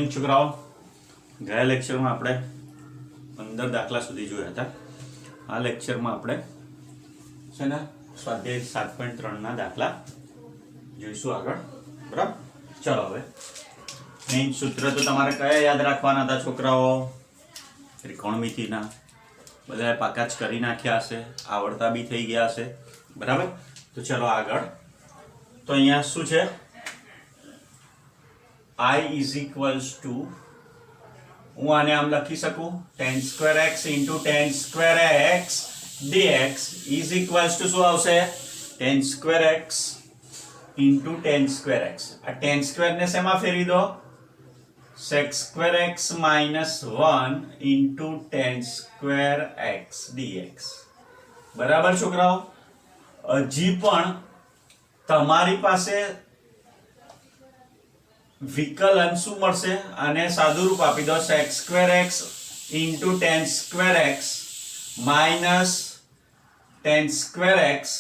Morning છોકરાઓ. ગયા લેક્ચરમાં આપણે 15 દાખલા સુધી જોયા હતા. આ લેક્ચરમાં આપણે છે ને સ્વાધ્યાય 7.3 ના દાખલા જોઈશું આગળ. બરાબર, ચલો હવે મેઇન સૂત્ર તો તમારે કયા યાદ રાખવાના હતા છોકરાઓ? ત્રિકોણમિતિના. બધાએ પાકા જ કરી નાખ્યા હશે, આવડતા બી થઈ ગયા હશે. બરાબર, તો ચલો આગળ. તો અહીંયા શું છે? I is equals to, હું આને આમ લખી શકું, tan square x into tan square x dx is equals to શું આવશે? tan square x into tan square x. આ tan square ને શેમાં ફેરવી દો? sec square x minus 1 into tan square x dx. બરાબર છોકરાઓ? હજી પણ તમારી પાસે વિકલન શું મળશે? આને સાદું રૂપ આપી દો, sec square x into tan square x minus tan square x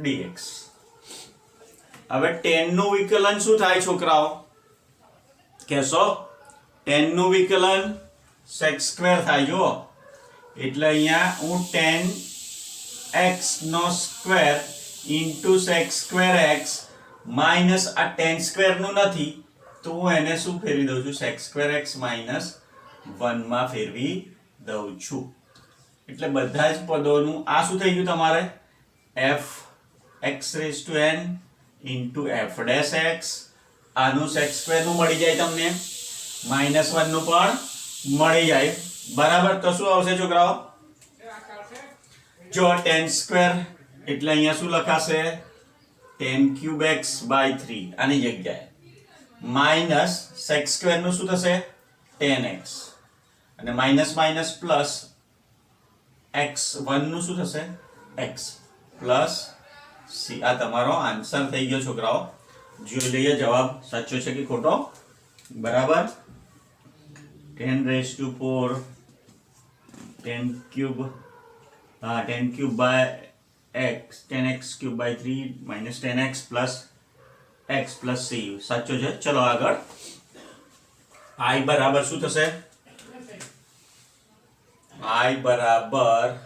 dx. હવે tan નું વિકલન શું થાય છોકરાઓ? કહેશો? tan નું વિકલન sec square થાય. જો એટલે અહીંયા હું tan x નો square into sec square x minus આ tan સ્ક્વેર નું નથી તો હું એને શું ફેરવી દઉં છું? sec square x minus 1 માં ફેરવી દઉં છું. એટલે બધા જ પદોનું આ શું થઈ ગયું તમારે? f x raised to n into f dash x. આનું sec square નું મળી જાય તમને, minus 1 નું પણ મળી જાય. બરાબર, તો શું આવશે છોકરાઓ? જો tan square એટલે અહીંયા શું લખાશે? tan cube x by 3 આની જગ્યાએ માઇનસ sec square નું શું થશે? tan x અને માઇનસ માઇનસ પ્લસ x 1 નું શું થશે? x plus c. આ તમારો આન્સર થઈ ગયો છોકરાઓ. જોઈ લઈએ જવાબ સાચો છે કે ખોટો. બરાબર, 10 raised to 4 tan cube by x, tan x cube by 3 minus tan x plus c. સાચો છે. ચલો આગળ. I બરાબર શું થશે? I બરાબર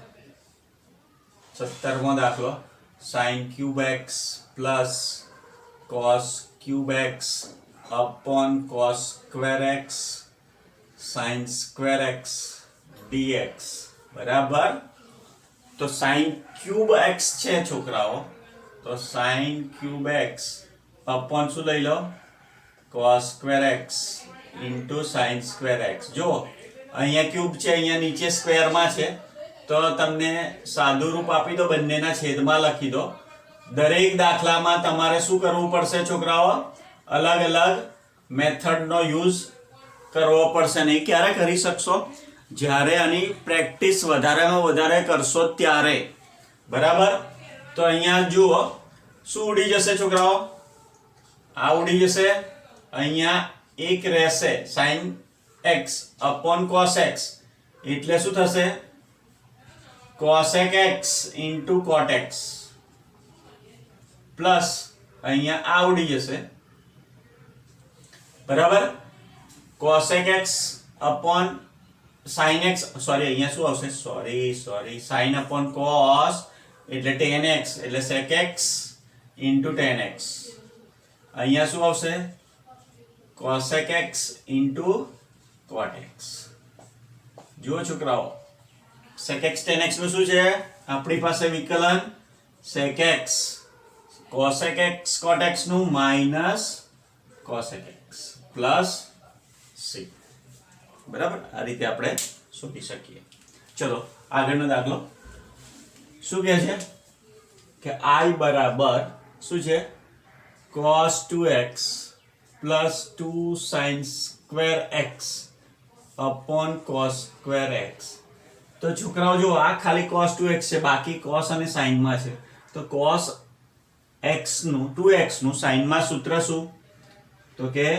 17મો દાખલો, sin cube x plus cos cube x upon cos square x sin square x dx. બરાબર, તો sin cube x છે છોકરાઓ, તો sin cube x upon શું લઈ લો? cos square x into sin square x. જો અહીંયા ક્યુબ છે, અહીંયા નીચે સ્ક્વેરમાં છે, તો તમને સાદું રૂપ આપી દો, બંનેના છેદમાં લખી દો. દરેક દાખલામાં તમારે શું કરવું પડશે છોકરાઓ? અલગ અલગ મેથડનો યુઝ કરવો પડશે. નહીં ક્યારે કરી શકશો? જ્યારે આની પ્રેક્ટિસ વધારેમાં વધારે કરશો ત્યારે. બરાબર, તો અહીંયા જુઓ શું ઉડી જશે છોકરાઓ? આ ઉડી જશે. અહીંયા એક રહેશે sin x upon cos x એટલે શું થશે? cosec x into cot x plus અહીંયા આ ઉડી જશે. બરાબર, cosec x upon sin x, sorry અહીંયા શું આવશે? સોરી sin upon cos એટલે tan x એટલે sec x into tan x. અહીંયા શું આવશે? cosec x into cot x. જુઓ છોકરાઓ, sec x tan x નું શું છે? આપણી પાસે વિકલન sec x cosec x cot x નું minus cosec x plus c. બરાબર, આ રીતે આપણે શોધી શકીએ. ચલો આગળનો દાખલો શું કહે છે? કે I બરાબર શું છે? cos 2x plus 2 sin square x upon cos square x. તો છોકરાઓ જો આ ખાલી cos 2x છે, બાકી cos અને sin માં છે. તો cos x નું 2x નું sin માં સૂત્ર શું? તો કે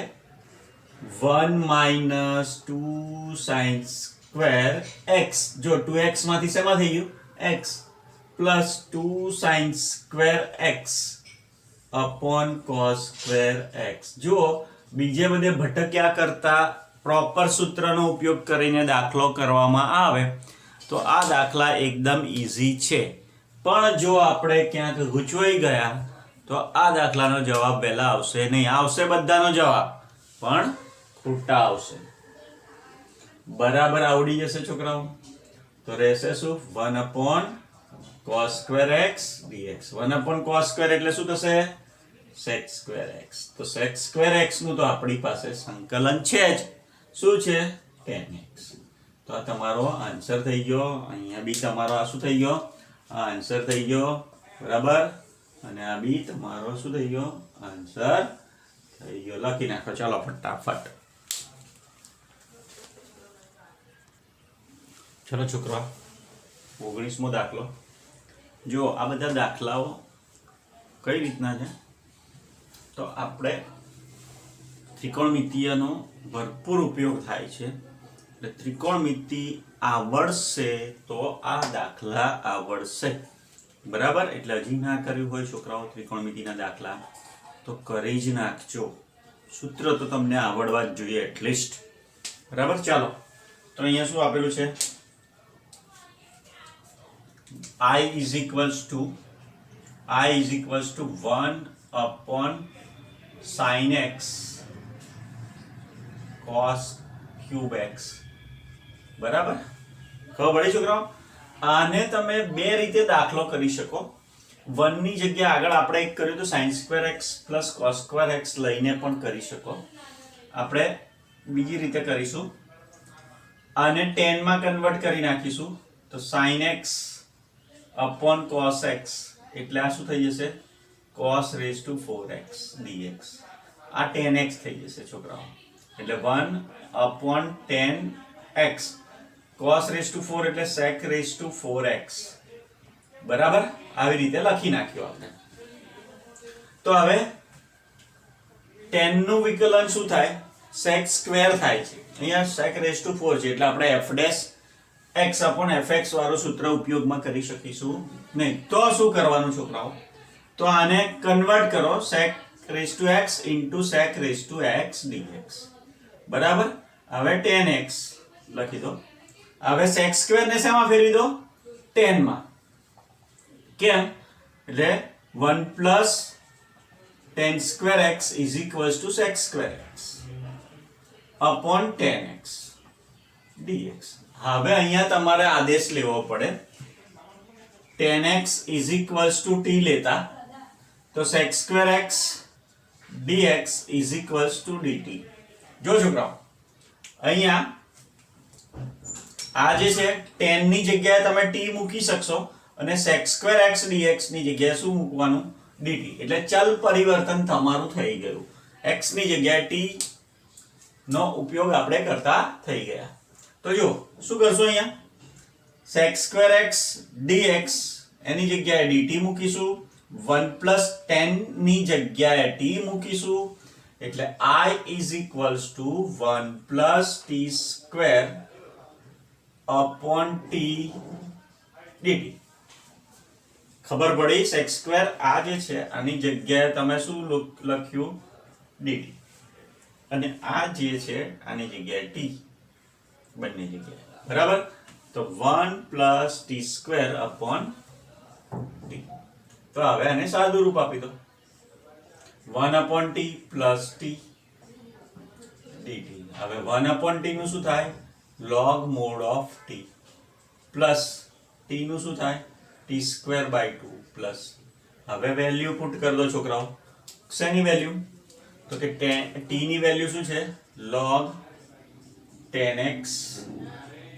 1 minus 2 sin square x. જો 2x માંથી શેમાં થઈ ગયું? x plus 2 sin square x upon cos square x. જો બીજે બધે ભટક્યા કરતા પ્રોપર સૂત્રનો ઉપયોગ કરીને દાખલો કરવામાં આવે તો આ દાખલા એકદમ ઈઝી છે. પણ જો આપણે ક્યાંક ગૂંચવાઈ ગયા તો આ દાખલાનો જવાબ પહેલા આવશે નહીં. આવશે બધાનો જવાબ પણ ખોટા આવશે. બરાબર આવડી જશે છોકરાઓ. તો રહેશે શું? 1/cos square x dx. 1/cos square એટલે શું થશે? sec square x. તો sec square x નું તો આપણી પાસે સંકલન છે જ. શું છે? tan x. તો આ તમારો આન્સર થઈ ગયો. અહીંયા બી તમારો આ શું થઈ ગયો? આ આન્સર થઈ ગયો. બરાબર. અને આ બી તમારો શું થઈ ગયો? આન્સર થઈ ગયો. લખી નાખો ચાલો ફટાફટ. ચલો છોકરા, 19મો દાખલો. જો આ બધા દાખલાઓ કઈ રીતના છે તો આપણે ત્રિકોણમિતિયનો ભરપૂર ઉપયોગ થાય છે. એટલે ત્રિકોણમિતિ આવડશે તો આ દાખલા આવડશે. બરાબર. એટલે હજી ના કર્યું હોય છોકરાઓ ત્રિકોણમિતિના દાખલા તો કરી જ નાખજો. સૂત્ર તો તમને આવડવા જ જોઈએ એટલીસ્ટ. બરાબર. ચાલો, તો અહીંયા શું આપેલું છે? I is equals to 1/sin x cos cube x. બરાબર. ખબર પડી છોકરાઓ? આને તમે બે રીતે દાખલો કરી શકો. 1 ની જગ્યાએ આગળ આપણે એક કર્યું તો sin square x plus cos square x લઈને પણ કરી શકો. આપણે બીજી રીતે કરીશું. આને tan માં કન્વર્ટ કરી નાખીશું તો sin x upon cos x એટલે આ શું થઈ જશે? cos raised to 4x dx. આ tan x થઈ જશે છોકરાઓ. એટલે 1/tan x cos raised to 4 એટલે sec raised to 4x. બરાબર. આવી રીતે લખી નાખ્યો આપણે. તો હવે tan નું વિકલન શું થાય? sec સ્ક્વેર થાય છે. અહીંયા sec raised to 4 છે એટલે આપણે f' x upon fx વાળો સૂત્ર ઉપયોગમાં કરી શકીશું નહીં. તો શું કરવાનું છોકરાઓ? તો આને કન્વર્ટ કરો sec raised to x into sec raised to x dx. બરાબર. હવે tan x લખી દો. હવે sec સ્ક્વેર ને શેમાં ફેરવી દો? tan માં. કેમ? એટલે 1 + tan square x is equals to sec square x upon tan x dx. હવે અહીંયા તમારે આદેશ લેવો પડે. tan x is equals to t લેતા તો sec square x dx is equals to dt. જો છોકરાઓ, અહીંયા આ જે છે tan ની જગ્યાએ તમે t મૂકી શકશો અને sec square x dx ની જગ્યાએ શું મૂકવાનું? dt. એટલે ચલ પરિવર્તન તમારું થઈ ગયું. x ની જગ્યાએ t નો ઉપયોગ આપણે કરતા થઈ ગયા. તો જો શું કરશું? અહીંયા sec square x dx એની જગ્યાએ dt મૂકીશું. 1 + tan ની જગ્યાએ t મૂકીશું. એટલે I is equals to 1 + t square upon t dt. ખબર પડી? sec square આ જે છે આની જગ્યાએ તમે શું લખ્યું? dt. અને આ જે છે આની જગ્યાએ t. બંને જગ્યાએ. બરાબર. તો 1 + t square upon t. તો હવે આને સાદું રૂપ આપી દો. 1/t + t dt. હવે 1/t નું શું થાય? log mod of t plus t નું શું થાય? t²/2 plus. હવે વેલ્યુ પુટ કરી દો છોકરાઓ. શેની વેલ્યુ? તો કે t ની વેલ્યુ શું છે? log tan x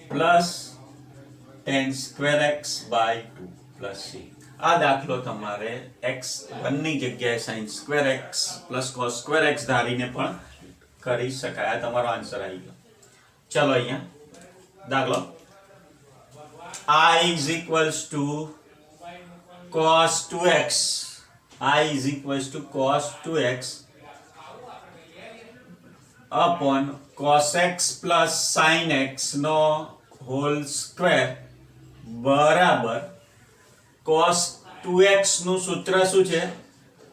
plus tan² x/2 plus c. આ દાખલો તમારે x 1 ની જગ્યાએ sin² x plus cos² x ધારીને પણ કરી શકાય. તમારો આન્સર આવી ગયો. ચલો અહીંયા દાખલો I is equals to cos 2x. I is equals to cos 2x upon cos x plus sin x no whole square બરાબર cos 2x નું સૂત્ર શું છે?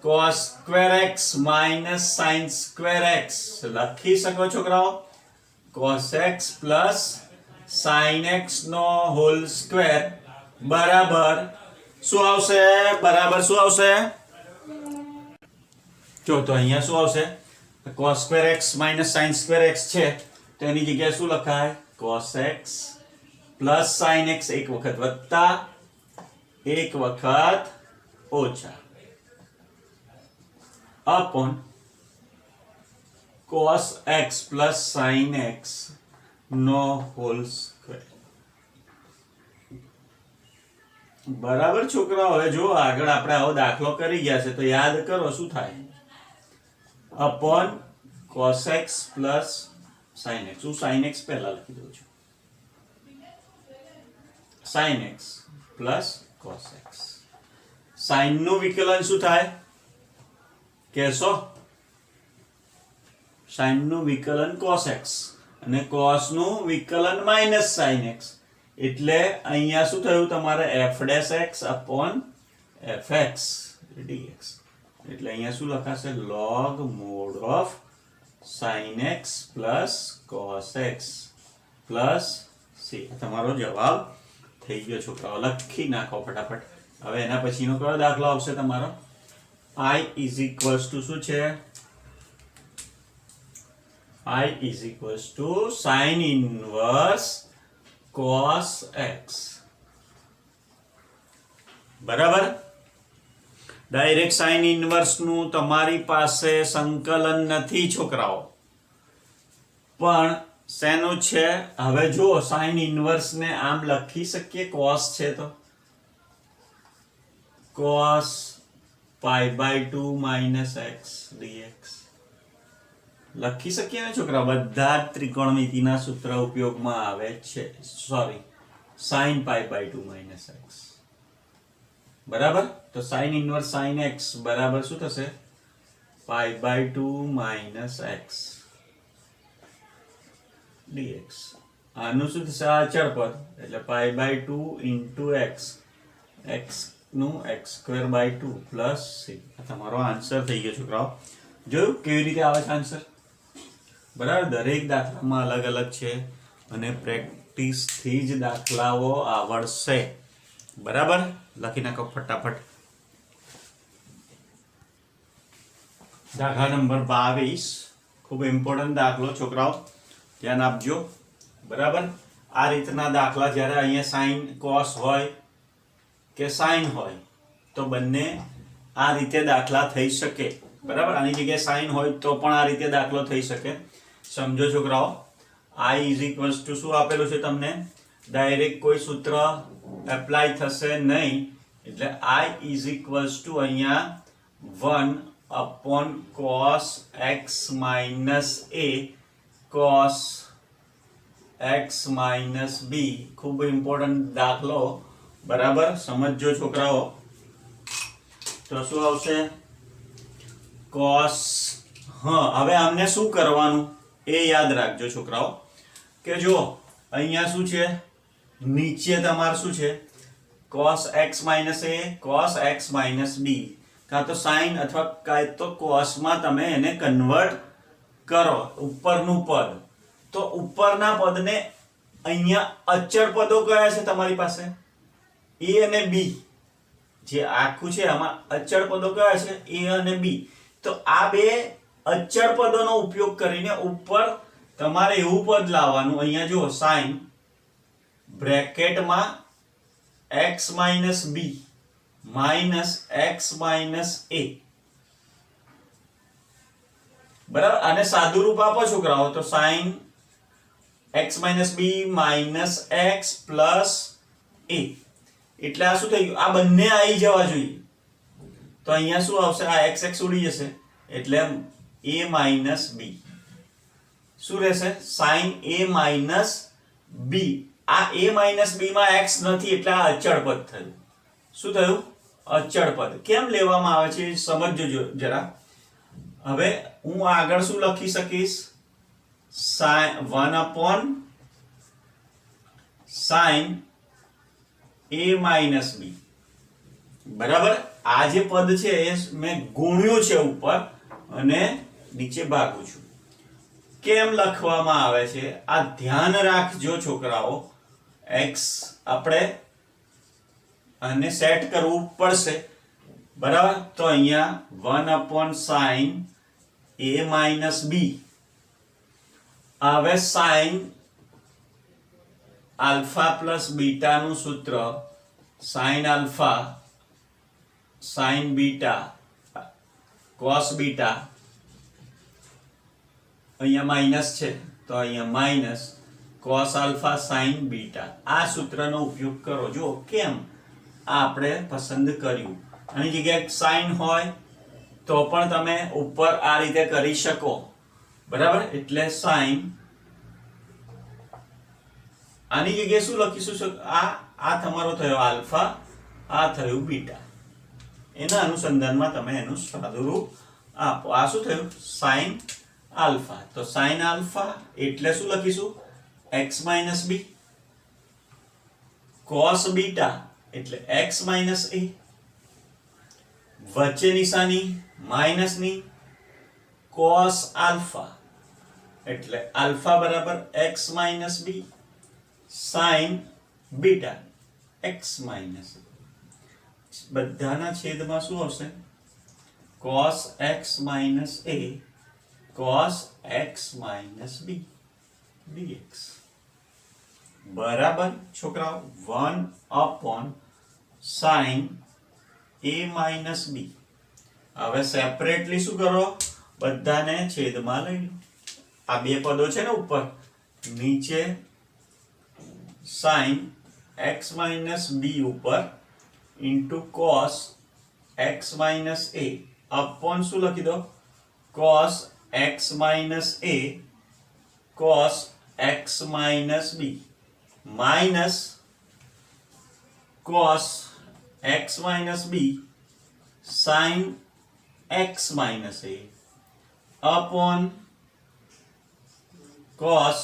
cos square x minus sin square x લખી શકો છોકરાઓ cos x plus sin x નો whole square બરાબર શું આવશે જો તો અહીંયા શું આવશે cos square x minus sin square x છે તો એની જગ્યાએ શું લખાય cos x plus sin x એક વખત વત્તા એક વખત ઓછા upon cos x plus sin x નો હોલ સ્ક્વેર બરાબર છોકરાઓ હવે જો આગળ આપણે આવો દાખલો કરી ગયા છે તો યાદ કરો શું થાય upon cos x plus sin x હું sin x પહેલા લખી દઉં છું sin x plus cos x sin નું વિકલન શું થાય કેસો sin નું વિકલન cos x અને cos નું વિકલન minus sin x એટલે અહીંયા શું થયું તમારે f dash x upon fx dx એટલે અહીંયા શું લખાશે log mod of sin x plus cos x plus c તમારો જવાબ થઈ ગયો છોકરાઓ લખી નાખો ફટાફટ હવે એના પછીનો કયો દાખલો આવશે તમારો I is equals to શું છે I is equals to sin inverse cos x બરાબર ડાયરેક્ટ sin inverse નું તમારી પાસે સંકલન નથી છોકરાઓ પણ શેનું છે હવે જો sin inverse ને આમ લખી શકીએ cos છે તો cos pi by 2 minus x dx લખી શકીએ ને છોકરા બધા ત્રિકોણમિતિના સૂત્ર ઉપયોગમાં આવે છે sorry sin pi by 2 minus x બરાબર તો sin inverse sin x બરાબર શું થશે pi by 2 minus x dx આનું શું થશે આ અચળ પદ એટલે pi by 2 into x x નું x square by 2 plus c આ તમારો આન્સર થઈ ગયો છોકરાઓ જોયું કેવી રીતે આવે છે આન્સર બરાબર દરેક દાખલામાં અલગ અલગ છે અને પ્રેક્ટિસ થી જ દાખલાઓ આવડશે બરાબર લખી નાખો ફટાફટ દાખલા નંબર 22 ખૂબ ઇમ્પોર્ટન્ટ દાખલો છોકરાઓ ધ્યાન આપજો બરાબર આ રીતના દાખલા જ્યારે અહીંયા sin cos હોય કે sin હોય તો બંને આ રીતે દાખલા થઈ શકે બરાબર આની જગ્યાએ sin હોય તો પણ આ રીતે દાખલો થઈ શકે સમજો છોકરાઓ I is equals to શું આપેલું છે તમને ડાયરેક્ટ કોઈ સૂત્ર એપ્લાય થશે નહીં એટલે I is equals to અહીંયા 1 upon cos x minus a cos x minus b ખૂબ ઇમ્પોર્ટન્ટ દાખલો બરાબર સમજો છોકરાઓ તો શું આવશે cos હવે આમને શું કરવાનું એ યાદ રાખજો છોકરાઓ કે જો અહીંયા શું છે નીચે તમાર શું છે cos x minus a cos x minus b કાં તો sin અથવા કાં તો cos માં તમે એને કન્વર્ટ કરો ઉપરનું પદ તો ઉપરના પદને અહીંયા અચળ પદો કયા છે તમારી પાસે a અને b જે આખું છે આમાં અચળ પદો કયા છે a અને b તો આ બે અચળ પદોનો ઉપયોગ કરીને ઉપર તમારે એવું પદ લાવવાનું અહીંયા જો sin બ્રેકેટમાં x minus b minus x minus a બરાબર અને સાદું રૂપ આપો છોકરાઓ તો sin x minus b minus x plus a એટલે આ શું થઈ ગયું આ બંને આવી જવા જોઈએ તો અહીંયા શું આવશે આ x x ઉડી જશે એટલે a minus b શું રહેશે sin a minus b આ a minus b માં x નથી એટલે આ અચળ પદ થયું શું થયું અચળ પદ કેમ લેવામાં આવે છે સમજજો જરા હવે હું આગળ શું લખી શકીશ sin 1 upon sin a minus b બરાબર, આ જે પદ છે એ મેં ગુણ્યું છે ઉપર અને નીચે ભાગું છું. કેમ લખવામાં આવે છે આ ધ્યાન રાખજો છોકરાઓ. x આપણે અને સેટ કરવું પડશે. બરાબર, તો અહીંયા 1/sin a - b. હવે sin આલ્ફા પ્લસ બીટા નું સૂત્ર sin alpha sin beta cos beta, અહીંયા માઇનસ છે તો અહીંયા minus cos alpha sin beta. આ સૂત્રનો ઉપયોગ કરો. જો કેમ આ આપણે પસંદ કર્યું. આની જગ્યાએ sin હોય તો પણ તમે ઉપર આ રીતે કરી શકો. બરાબર, એટલે sin. આની જગ્યાએ શું લખીશું? આ તમારો થયો આલ્ફા, આ થયું બીટા. એના અનુસંધાનમાં તમે એનું સાદુરૂપ આપો. આ શું થયું? sin alpha. તો sin આલ્ફા એટલે શું લખીશું? x - b. cos બીટા એટલે x - a. વચ્ચે નિશાની માઇનસની. cos આલ્ફા એટલે આલ્ફા બરાબર x - b. sin beta x - a. બધાના છેદમાં શું આવશે? cos x - a cos x - b dx. બરાબર છોકરાઓ, 1/sin a - b. હવે સેપરેટલી શું કરો? બધાને છેદમાં લઈ લો. આ બે પદો છે ને ઉપર, નીચે sin x - b ઉપર into cos x - a upon શું લખી દો? cos x - a cos x - b minus cos x - b sin x - a upon cos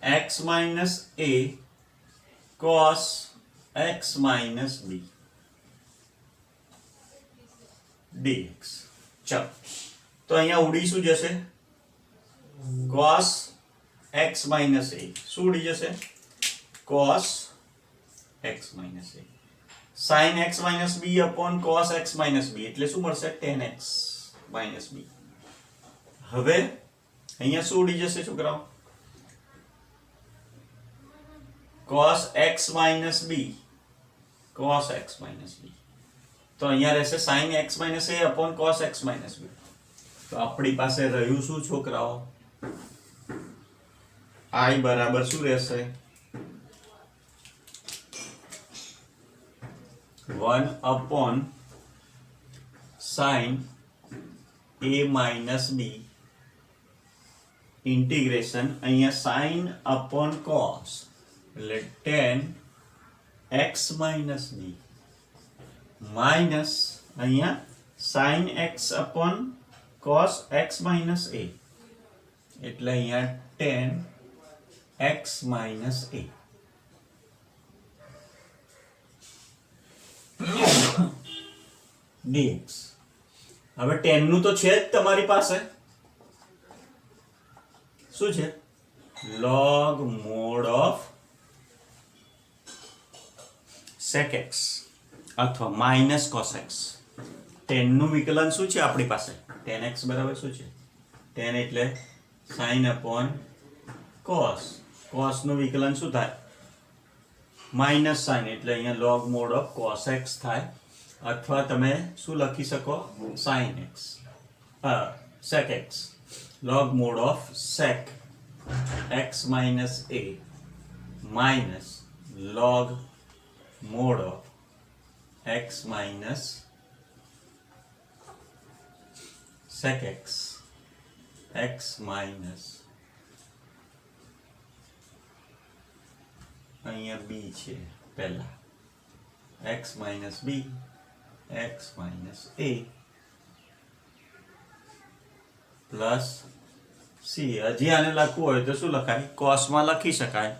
x - a cos x - b dx. ચલો, તો અહીંયા ઉડી શું જશે? cos x - a. શું ઉડી જશે? cos x - a. sin x - b upon cos x - b એટલે શું મળશે? tan x - b. હવે અહીંયા શું ઉડી જશે છોકરાઓ? cos x - b cos x - b. તો અહીંયા રહેશે sin x - a upon cos x - b. તો આપણી પાસે રહ્યું શું છોકરાઓ? I બરાબર શું રહેશે? 1/sin a - b integration. અહીંયા sin upon cos એટલે tan x - b માઇનસ અહીંયા sin x upon cos x - a એટલે અહીંયા tan x - a dx. હવે tan નું તો છે જ તમારી પાસે. શું છે? log mod of sec x અથવા માઇનસ cos x. tan નું વિકલન શું છે આપણી પાસે? tan x બરાબર શું છે? tan એટલે sin upon cos. cos નું વિકલન શું થાય? માઇનસ sin એટલે અહીંયા log mod of cos x થાય. અથવા તમે શું લખી શકો? sin x sec x log mod of sec x minus a minus log mod of x minus sec x x minus અહીંયા b છે પહેલા x minus b x minus a plus c. હજી આને લખવું હોય તો શું લખાય? cos માં લખી શકાય.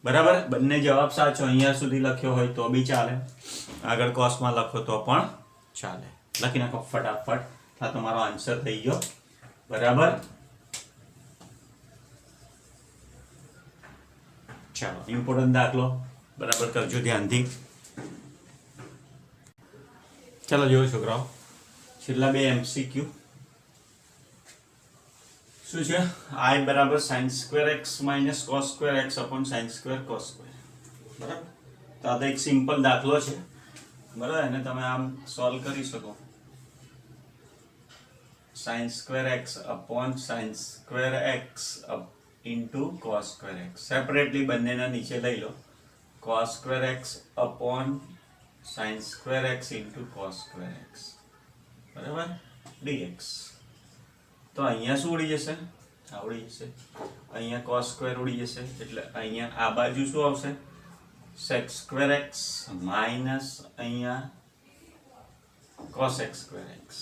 બરાબર, બંને જવાબ સાચો અહીંયા સુધી લખ્યો હોય તો બી ચાલે, આગળ cos માં લખો તો પણ ચાલે, લખી નાખો ફટાફટ. આ તમારો આન્સર થઈ ગયો. બરાબર. ચાલો, ઇમ્પોર્ટન્ટ દાખલો બરાબર કરજો ધ્યાનથી. ચાલો જોયો છોકરાઓ, છેલ્લા બે MCQ શું છે? I બરાબર sin square x minus cos square x upon sin square cos square. બરાબર. તો આ તો એક સિમ્પલ દાખલો છે. બરાબર, એને તમે આમ સોલ્વ કરી શકો. sin square x upon sin square x into cos square x. Separately બંનેના નીચે લઈ લો. Cos square x upon sin square x into cos square x. બરાબર, dx. તો અહીંયા શું ઉડી જશે? આ ઉડી જશે. અહીંયા કોસ સ્ક્વેર ઉડી જશે, એટલે અહીંયા આ બાજુ શું આવશે? sec સ્ક્વેર એક્સ માઇનસ અહીંયા cos x સ્ક્વેર એક્સ.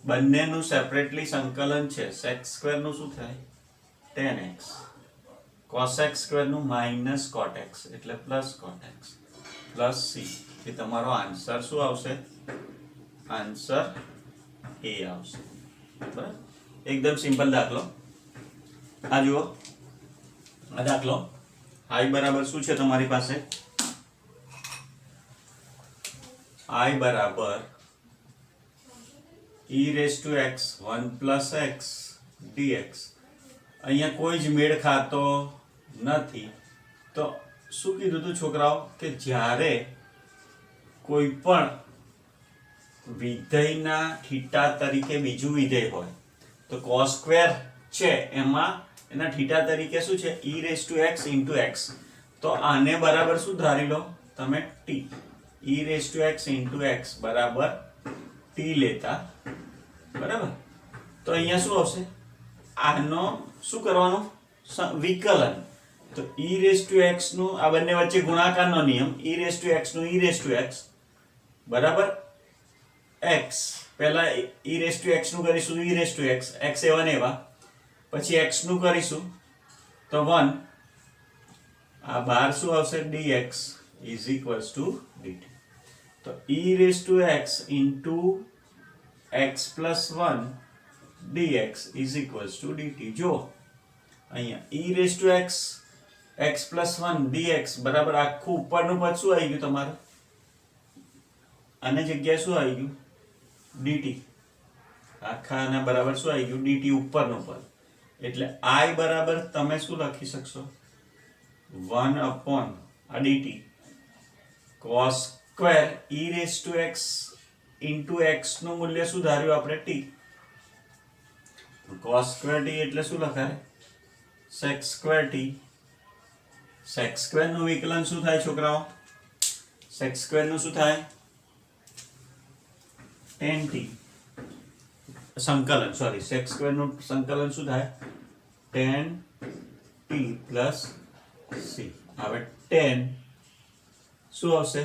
બંનેનું સેપરેટલી સંકલન છે. sec સ્ક્વેર નું શું થાય? tan x. cos x square નું માઇનસ cot x એટલે plus cot x plus c. એ તમારો આન્સર શું આવશે? આન્સર એ આવશે. બરાબર, એકદમ સિમ્પલ દાખલો. આ જુઓ, આ દાખલો i બરાબર શું છે તમારી પાસે? i બરાબર e raise to x 1 plus x dx. અહીંયા કોઈ જ મેળ ખાતો નથી. તો શું કીધું હતું છોકરાઓ કે જ્યારે કોઈ પણ વિધેયના થીટા તરીકે બીજું વિધેય હોય તો cos સ્ક્વેર છે એમાં એના થીટા તરીકે શું છે? e raise to x into x. તો આને બરાબર શું ધારી લો તમે? t. e raise to x into x બરાબર t લેતા. બરાબર, તો અહીંયા શું આવશે? આનો શું કરવાનું? વિકલન. તો e રેઝ ટુ x નું આ બંને વચ્ચે ગુણાકારનો નિયમ. e રેઝ ટુ x નું e રેઝ ટુ x બરાબર x. પહેલા e રેઝ ટુ x નું કરીશું e raise to x. x એવા ને એવા. પછી x નું કરીશું તો 1. આ બહાર શું આવશે? dx is equals to dt. તો e raise to x into x plus 1 dx is equals to dt. જો અહીંયા e raise to x x plus 1 dx બરાબર આખું ઉપરનું પદ શું આવી ગયું તમારું? આની જગ્યાએ શું આવી ગયું? dt. આખાના બરાબર શું આવી ગયું? dt ઉપરનું પદ. એટલે i બરાબર તમે શું લખી શકશો? 1 upon આ dt cos square e raise to x into x નું મૂલ્ય શું ધાર્યું આપણે? t. cos સ્ક્વેર t એટલે શું લખાય? sec square t. sec square નું વિકલન શું થાય છોકરાઓ? sec સ્ક્વેર નું શું થાય? tan t. સંકલન સોરી sec સ્ક્વેર નું સંકલન શું થાય? tan t plus c. હવે tan શું આવશે?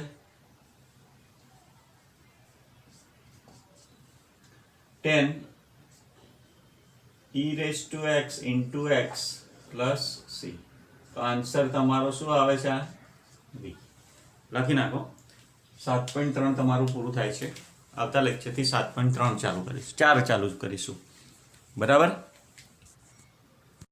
tan e raise to x into x plus c. તો આન્સર તમારો શું આવે છે? આ b. લખી નાખો. 7.3 તમારું પૂરું થાય છે. આવતા લેક્ચરથી 7.3 ચાલુ કરીશું. 4 ચાલુ કરીશું. બરાબર.